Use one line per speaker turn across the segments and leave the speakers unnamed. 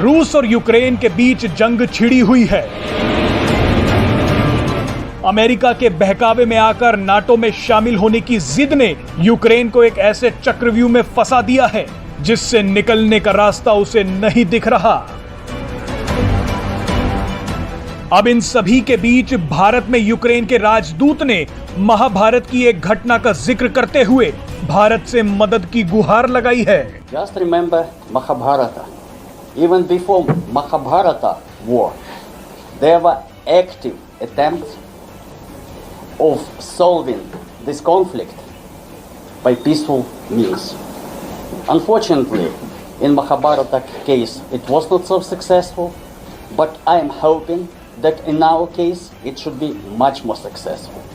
रूस और यूक्रेन के बीच जंग छिड़ी हुई है। अमेरिका के बहकावे में आकर नाटो में शामिल होने की जिद ने यूक्रेन को एक ऐसे चक्रव्यूह में फंसा दिया है जिससे निकलने का रास्ता उसे नहीं दिख रहा। अब इन सभी के बीच भारत में यूक्रेन के राजदूत ने महाभारत की एक घटना का जिक्र करते हुए भारत से मदद की गुहार लगाई है।
Just remember Mahabharata. Even before Mahabharata war, there were active attempts of solving this conflict by peaceful means. Unfortunately, in Mahabharata case, it was not so successful, but I am hoping that in our case, it should be much more successful.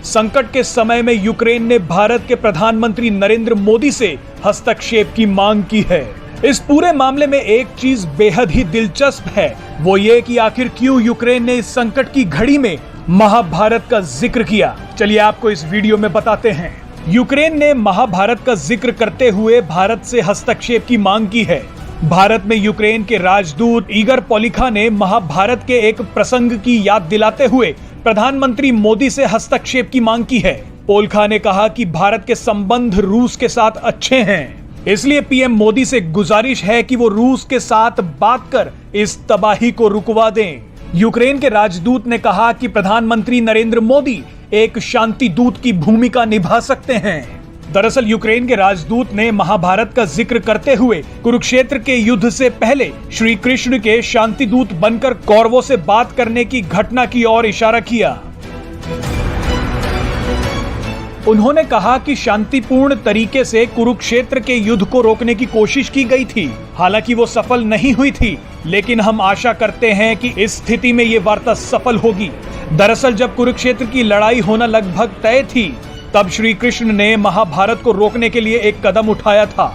संकट के समय में Ukraine ने भारत के प्रधानमंत्री नरेंद्र मोदी से हस्तक्षेप की मांग की है। इस पूरे मामले में एक चीज बेहद ही दिलचस्प है, वो ये कि आखिर क्यों यूक्रेन ने इस संकट की घड़ी में महाभारत का जिक्र किया। चलिए आपको इस वीडियो में बताते हैं। यूक्रेन ने महाभारत का जिक्र करते हुए भारत से हस्तक्षेप की मांग की है। भारत में यूक्रेन के राजदूत इगर पोलिखा ने महाभारत के एक प्रसंग की याद दिलाते हुए प्रधानमंत्री मोदी से हस्तक्षेप की मांग की है। पोलिखा ने कहा कि भारत के संबंध रूस के साथ अच्छे हैं, इसलिए पीएम मोदी से गुजारिश है कि वो रूस के साथ बात कर इस तबाही को रुकवा दें। यूक्रेन के राजदूत ने कहा कि प्रधानमंत्री नरेंद्र मोदी एक शांति दूत की भूमिका निभा सकते हैं। दरअसल यूक्रेन के राजदूत ने महाभारत का जिक्र करते हुए कुरुक्षेत्र के युद्ध से पहले श्री कृष्ण के शांति दूत बनकर कौरवों से बात करने की घटना की ओर इशारा किया। उन्होंने कहा कि शांतिपूर्ण तरीके से कुरुक्षेत्र के युद्ध को रोकने की कोशिश की गई थी, हालांकि वो सफल नहीं हुई थी, लेकिन हम आशा करते हैं कि इस स्थिति में ये वार्ता सफल होगी। दरअसल जब कुरुक्षेत्र की लड़ाई होना लगभग तय थी, तब श्री कृष्ण ने महाभारत को रोकने के लिए एक कदम उठाया था।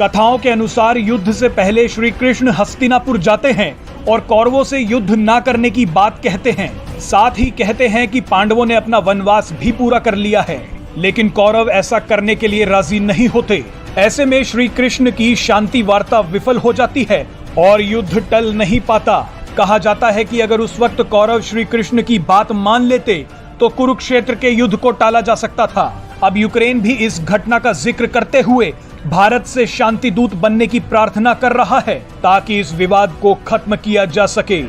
कथाओं के अनुसार युद्ध से पहले श्री कृष्ण हस्तिनापुर जाते हैं और कौरवों से युद्ध ना करने की बात कहते हैं। साथ ही कहते हैं कि पांडवों ने अपना वनवास भी पूरा कर लिया है, लेकिन कौरव ऐसा करने के लिए राजी नहीं होते। ऐसे में श्री कृष्ण की शांति वार्ता विफल हो जाती है और युद्ध टल नहीं पाता। कहा जाता है कि अगर उस वक्त कौरव श्री कृष्ण की बात मान लेते तो कुरुक्षेत्र के युद्ध को टाला जा सकता था। अब यूक्रेन भी इस घटना का जिक्र करते हुए भारत से शांति दूत बनने की प्रार्थना कर रहा है ताकि इस विवाद को खत्म किया जा सके।